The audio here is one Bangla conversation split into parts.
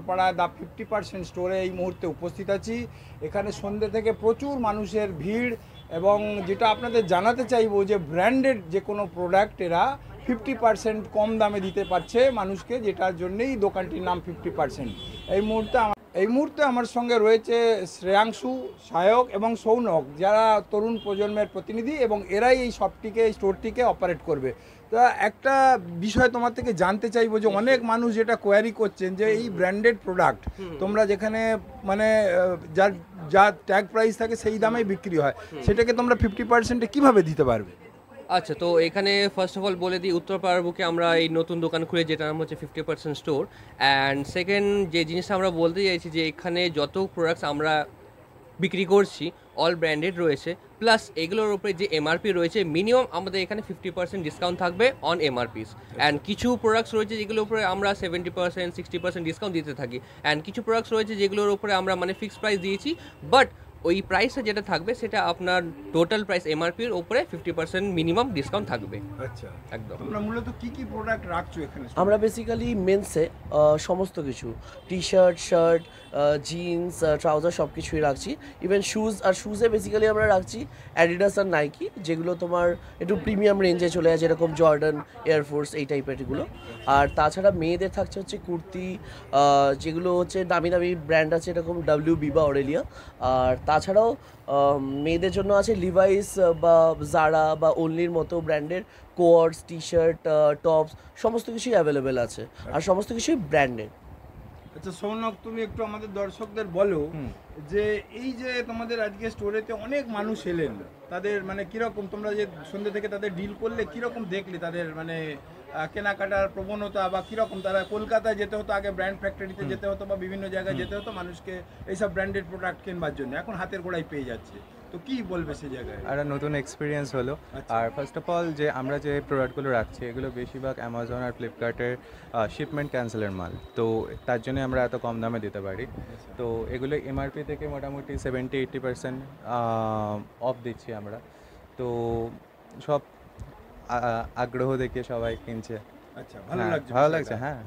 উত্তরপাড়া দ্য 50% স্টোরে এই মুহূর্তে উপস্থিত আছি। এখানে সন্ধ্যে থেকে প্রচুর মানুষের ভিড়, এবং যেটা আপনাদের জানাতে চাইবো যে ব্র্যান্ডেড যে কোনো প্রোডাক্ট এরা 50% কম দামে দিতে পারছে মানুষকে, যেটার জন্যেই দোকানটির নাম 50%। এই মুহূর্তে আমার সঙ্গে রয়েছে শ্রেয়াংশু, সায়ক এবং সৌনক, যারা তরুণ প্রজন্মের প্রতিনিধি, এবং এরাই এই স্টোরটিকে অপারেট করবে। তা একটা বিষয় তোমার থেকে জানতে চাইবো যে অনেক মানুষ যেটা কোয়ারি করছেন যে এই ব্র্যান্ডেড প্রোডাক্ট তোমরা যেখানে মানে যা ট্যাগ প্রাইস থাকে সেই দামেই বিক্রি হয়, সেটাকে তোমরা 50%-এ কীভাবে দিতে পারবে? আচ্ছা, তো এখানে ফার্স্ট অফ অল বলে দিই, উত্তরপাড়ার বুকে আমরা এই নতুন দোকান খুলে, যেটার নাম হচ্ছে 50% স্টোর। অ্যান্ড সেকেন্ড যে জিনিসটা আমরা বলতে চাইছি যে এখানে যত প্রোডাক্টস আমরা বিক্রি করছি অল ব্র্যান্ডেড রয়েছে, প্লাস এগুলোর উপরে যে এমআরপি রয়েছে মিনিমাম আমাদের এখানে 50% ডিসকাউন্ট থাকবে অন এমআরপিস। অ্যান্ড কিছু প্রোডাক্টস রয়েছে যেগুলোর উপরে আমরা 70% 60% ডিসকাউন্ট দিতে থাকি, অ্যান্ড কিছু প্রোডাক্টস রয়েছে যেগুলোর উপরে আমরা মানে ফিক্সড প্রাইস দিয়েছি, বাট ওই প্রাইসে যেটা থাকবে সেটা আপনার টোটাল প্রাইস এমআরপির উপরে 50% মিনিমাম ডিসকাউন্ট থাকবে। আচ্ছা, একদম। তোমরা মূলত কি কি প্রোডাক্ট রাখছো এখানে? আমরা বেসিক্যালি মেন্সে সমস্ত কিছু, T shirt, shirt, jeans, trouser সব কিছুই রাখছি। ইভেন শুজে বেসিক্যালি আমরা রাখছি অ্যাডিডাস আর নাইকি, যেগুলো তোমার একটু প্রিমিয়াম রেঞ্জে চলে যায়, যেরকম জর্ডান, এয়ারফোর্স, এই টাইপের এগুলো। আর তাছাড়া মেয়েদের থাকছে হচ্ছে কুর্তি, যেগুলো হচ্ছে দামি দামি ব্র্যান্ড আছে, এরকম WB বা অরেলিয়া। আর তাছাড়াও মেয়েদের জন্য আছে লিভাইস বা জারা বা ওনলির মতো ব্র্যান্ডের কোয়ার্স, টি শার্ট, টপস, সমস্ত কিছুই অ্যাভেলেবেল আছে, আর সমস্ত কিছুই ব্র্যান্ডেড। আচ্ছা সৌনক, তুমি একটু আমাদের দর্শকদের বলো যে এই যে তোমাদের আজকে স্টোরেতে অনেক মানুষ এলেন, তাদের মানে কিরকম, তোমরা যে সন্ধ্যে থেকে তাদের ডিল করলে কিরকম দেখলে তাদের মানে কেনাকাটার প্রবণতা, বা কিরকম তারা কলকাতায় যেতে হতো আগে, ব্র্যান্ড ফ্যাক্টরিতে যেতে হতো বা বিভিন্ন জায়গায় যেতে হতো মানুষকে এইসব ব্র্যান্ডেড প্রোডাক্ট কেনবার জন্য, এখন হাতের গোড়ায় পেয়ে যাচ্ছে, তো কি বলবে সেই জায়গায়? একটা নতুন এক্সপিরিয়েন্স হলো। আর ফার্স্ট অফ অল যে আমরা যে প্রোডাক্টগুলো রাখছি এগুলো বেশিরভাগ অ্যামাজন আর ফ্লিপকার্টের শিপমেন্ট ক্যান্সেলের মাল, তো তার জন্য আমরা এত কম দামে দিতে পারি। তো এগুলো এমআরপি থেকে মোটামুটি 70-80% অফ দিচ্ছি আমরা। তো সব আগ্রহ দেখে সবাই কিনছে। আচ্ছা, ভালো লাগছে। হ্যাঁ,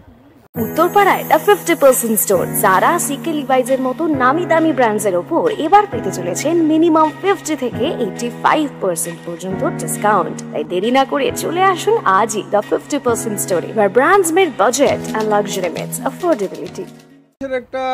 উত্তরপাড়ায় দ্য 50% স্টোর যারা সিকে লিভাইজের মতো নামি দামি ব্র্যান্ডসের ওপর এবার পেতে চলেছেন মিনিমাম 50 থেকে 85% পর্যন্ত ডিসকাউন্ট। তাই দেরি না করে চলে আসুন আজই দ্য 50% স্টোরে, where brands meet budget and luxury meets affordability। একটা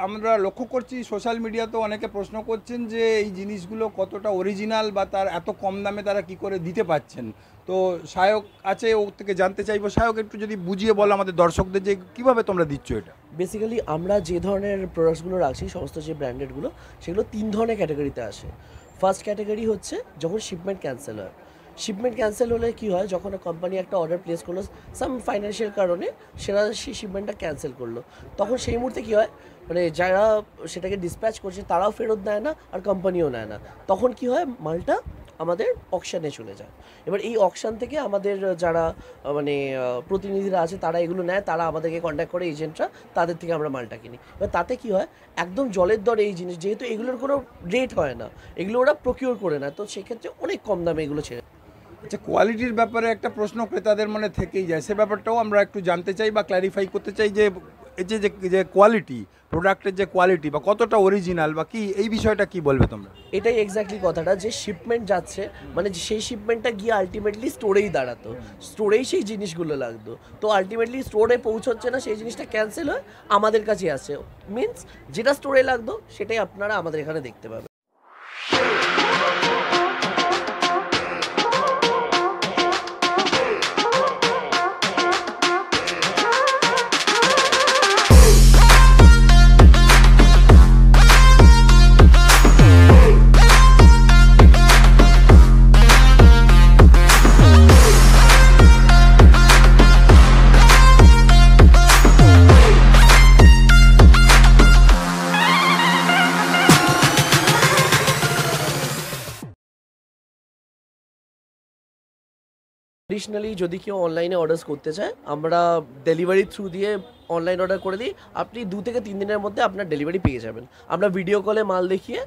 আমরা লক্ষ্য করছি সোশ্যাল মিডিয়াতে অনেকে প্রশ্ন করছেন যে এই জিনিসগুলো কতটা অরিজিনাল, বা তার এত কম দামে তারা কি করে দিতে পারছেন। তো সায়ক আছে, ও থেকে জানতে চাইবো। সায়ক, একটু যদি বুঝিয়ে বলো আমাদের দর্শকদের যে কিভাবে তোমরা দিচ্ছ এটা। বেসিক্যালি আমরা যে ধরনের প্রোডাক্টসগুলো রাখছি, সমস্ত যে ব্র্যান্ডেডগুলো, সেগুলো 3 ধরনের ক্যাটাগরিতে আসে। ফার্স্ট ক্যাটাগরি হচ্ছে যখন শিপমেন্ট ক্যান্সেল হয়। শিপমেন্ট ক্যান্সেল হলে কী হয়, যখন কোম্পানি একটা অর্ডার প্লেস করলো সাম ফাইন্যান্সিয়াল কারণে, সেটা সেই শিপমেন্টটা ক্যান্সেল করলো, তখন সেই মুহূর্তে কী হয়, মানে যারা সেটাকে ডিসপ্যাচ করছে তারাও ফেরত দেয় না, আর কোম্পানিও নেয় না। তখন কি হয়, মালটা আমাদের অকশানে চলে যায়। এবার এই অকশান থেকে আমাদের যারা মানে প্রতিনিধিরা আছে তারা এগুলো নেয়, তারা আমাদেরকে কন্ট্যাক্ট করে, এজেন্টরা, তাদের থেকে আমরা মালটা কিনি। এবার তাতে কি হয়, একদম জলের দরে এই জিনিস, যেহেতু এগুলোর কোনো রেট হয় না, এগুলো ওরা প্রকিউর করে নেয়, তো সেক্ষেত্রে অনেক কম দামে এগুলো ছেড়ে। আচ্ছা, কোয়ালিটির ব্যাপারে একটা প্রশ্ন ক্রেতাদের মনে থেকেই যায়, সে ব্যাপারটাও আমরা একটু জানতে চাই বা ক্ল্যারিফাই করতে চাই যে এই যে কোয়ালিটি, প্রোডাক্টের যে কোয়ালিটি বা কতটা অরিজিনাল বা কি, এই বিষয়টা কি বলবে তোমরা? এটাই এক্স্যাক্টলি কথাটা, যে শিপমেন্ট যাচ্ছে মানে সেই শিপমেন্টটা গিয়ে আলটিমেটলি স্টোরেই দাঁড়াতো, স্টোরেই সেই জিনিসগুলো লাগতো, তো আলটিমেটলি স্টোরে পৌঁছচ্ছে না, সেই জিনিসটা ক্যান্সেল হয় আমাদের কাছে আসে। মিনস যেটা স্টোরে লাগতো সেটাই আপনারা আমাদের এখানে দেখতে পাবেন। ট্রেডিশনালি যদি কেউ অনলাইনে অর্ডার করতে চায়, আমরা ডেলিভারি থ্রু দিয়ে অনলাইন অর্ডার করে দিই, আপনি 2 থেকে 3 দিনের মধ্যে আপনার ডেলিভারি পেয়ে যাবেন। আমরা ভিডিও কলে মাল দেখিয়ে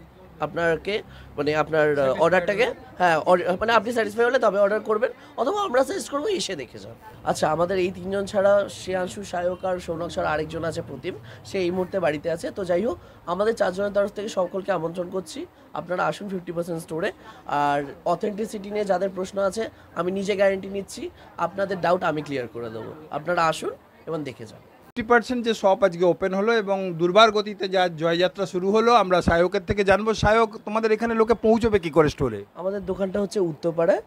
আপনাকে মানে আপনার অর্ডারটাকে, হ্যাঁ মানে আপনি স্যাটিসফাই হলে তবে অর্ডার করবেন, অথবা আমরা সাজেস্ট করবো এসে দেখে যান। আচ্ছা, আমাদের এই তিনজন ছাড়া শ্রেয়াংশু, সায়ক আর সৌনক ছাড়া আরেকজন আছে প্রতিম, সে এই মুহূর্তে বাড়িতে আছে। তো যাই হোক, আমাদের চারজনের তরফ থেকে সকলকে আমন্ত্রণ করছি, আপনারা আসুন 50% স্টোরে। আর অথেন্টিসিটি নিয়ে যাদের প্রশ্ন আছে, আমি নিজে গ্যারেন্টি নিচ্ছি আপনাদের ডাউট আমি ক্লিয়ার করে দেবো। আপনারা আসুন এবং দেখে যান। 50% যে শপ আজকে ওপেন হলো এবং দুর্বার গতিতে যা জয়যাত্রা শুরু হলো, আমরা সায়কের থেকে জানবো। সায়ক, তোমাদের এখানে লোকে পৌঁছবে কি করে স্টোরে? আমাদের দোকানটা হচ্ছে উত্তরপাড়ায়,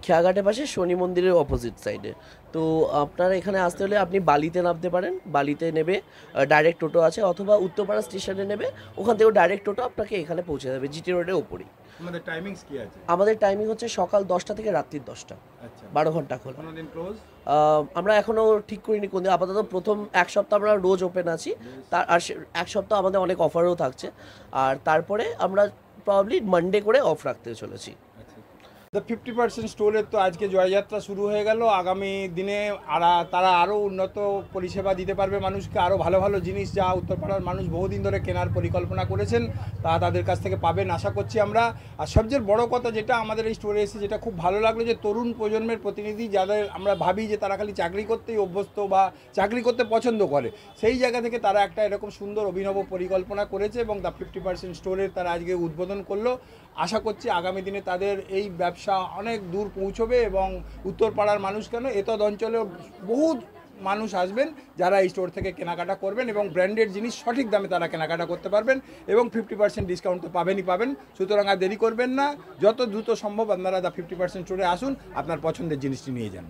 খেয়াঘাটের পাশে শনি মন্দিরের অপোজিট সাইডে। তো আপনারা এখানে আসতে হলে আপনি বালিতে নামতে পারেন, বালিতে নেবে ডাইরেক্ট টোটো আছে, অথবা উত্তরপাড়া স্টেশনে নেবে, ওখান থেকেও ডাইরেক্ট টোটো আপনাকে এখানে পৌঁছে যাবে জিটি রোডের ওপরেই। আমাদের টাইমিংস কি আছে? আমাদের টাইমিং হচ্ছে সকাল 10টা থেকে রাত্রি 10টা, আচ্ছা, 12 ঘন্টা খোলা। কোনোদিন ক্লোজ? আমরা এখনও ঠিক করিনি কোন দিন, আপাতত প্রথম এক সপ্তাহ আমরা রোজ ওপেন আছি, তার আর এক সপ্তাহ আমাদের অনেক অফারও থাকছে, আর তারপরে আমরা প্রবাবলি মানডে করে অফ রাখতে চলেছি। দ্য 50% স্টোরের তো আজকে জয়যাত্রা শুরু হয়ে গেল। আগামী দিনে তারা আরও উন্নত পরিষেবা দিতে পারবে মানুষকে, আরও ভালো ভালো জিনিস যা উত্তরপাড়ার মানুষ বহুদিন ধরে কেনার পরিকল্পনা করেছেন তা তাদের কাছ থেকে পাবেন আশা করছি আমরা। আর সবচেয়ে বড় কথা যেটা আমাদের এই স্টোরে এসে যেটা খুব ভালো লাগলো, যে তরুণ প্রজন্মের প্রতিনিধি, যাদের আমরা ভাবি যে তারা খালি চাকরি করতেই অভ্যস্ত বা চাকরি করতে পছন্দ করে, সেই জায়গা থেকে তারা একটা এরকম সুন্দর অভিনব পরিকল্পনা করেছে এবং দ্য 50% স্টোরের তারা আজকে উদ্বোধন করলো। আশা করছি আগামী দিনে তাদের এই ব্যবসা অনেক দূর পৌঁছবে এবং উত্তরপাড়ার মানুষ কেন, এতদ অঞ্চলেও বহু মানুষ আসবেন যারা এই স্টোর থেকে কেনাকাটা করবেন এবং ব্র্যান্ডেড জিনিস সঠিক দামে তারা কেনাকাটা করতে পারবেন এবং 50% ডিসকাউন্ট তো পাবেনই পাবেন। সুতরাং আর দেরি করবেন না, যত দ্রুত সম্ভব আপনারা দ্য 50% স্টোরে আসুন, আপনার পছন্দের জিনিসটি নিয়ে যান।